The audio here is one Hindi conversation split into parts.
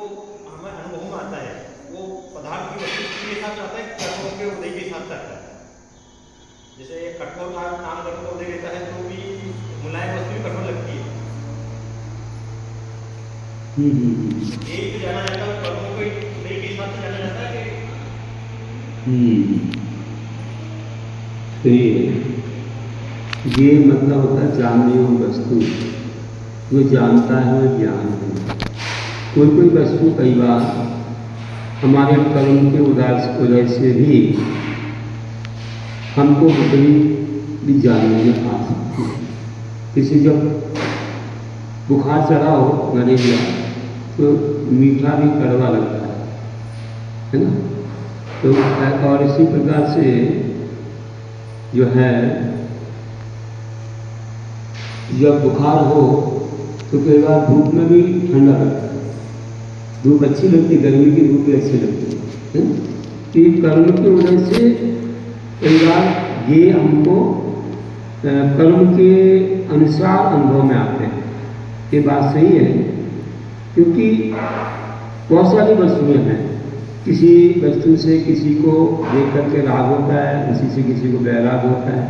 हमें अनुभव में आता है वो पदार्थ की वस्तु के साथ आता है, कर्मों के उदय के साथ आता है। जैसे कठोर काम कर्म का उदय रहता है तो भी मुलायम वस्तु भी कठोर लगती है। एक जाना जाता है कर्मों के उदय के हिसाब से जाना जाता है कि ये मतलब होता है जानने योग्य वस्तु, जो जानता है वह ज्ञान है। कोई वस्तु कई बार हमारे कर्म के उदय से भी हमको अपनी भी जानने में आ सकती है। किसी जब बुखार चढ़ा हो मलेरिया तो मीठा भी कड़वा लगता है ना। तो और इसी प्रकार से जो है जब बुखार हो तो कई बार धूप में भी ठंडा लगता है, धूप अच्छी लगती है, गर्मी की धूप भी अच्छी लगती है। तो कर्म की वजह से कई बार ये हमको कर्म के अनुसार अनुभव में आते हैं। ये बात सही है, क्योंकि बहुत सारी वस्तुएं हैं। किसी वस्तु से किसी को देख करके राग होता है, किसी से किसी को वैराग होता है,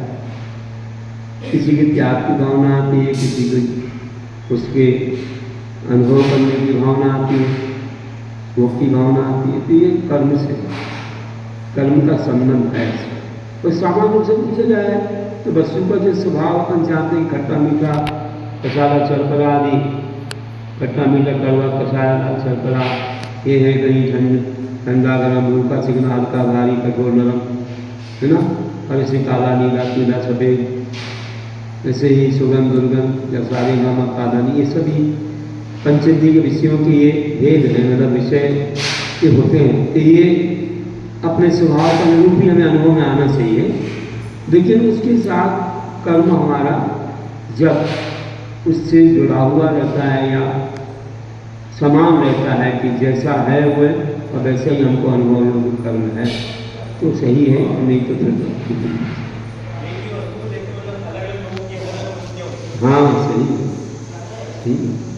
किसी के त्याग की भावना आती है, किसी को उसके अनुभव करने की भावना आती है, भोग की भावना आती है। तो ये कर्म से, कर्म का संबंध है। तो सामान्य रूप से पूछा जाए तो वस्तु का जो स्वभाव अपन चाहते हैं, खट्टा मीठा कसाला चरपरा आदि, खट्टा मीठा कड़वा कसाला चरपरा, ये है कहीं ठंडा गरम, रूखा चिकना हल्का भारी कठोर नरम, है ना। और ऐसे काला नीला पीला सफेद, ऐसे ही सुगंध दुर्गंध या सारे नामक कादानी, ये सभी पंचेंद्रिय के विषयों के ये भेद है, मतलब विषय के होते हैं। तो ये अपने स्वभाव के अनुरूप ही हमें अनुभव में आना चाहिए। लेकिन उसके साथ कर्म हमारा जब उससे जुड़ा हुआ रहता है या समान रहता है कि जैसा है वह और वैसे ही हमको अनुभव योग्य कर्म है, तो सही है, नहीं तो फिर हाँ सही है, ठीक है।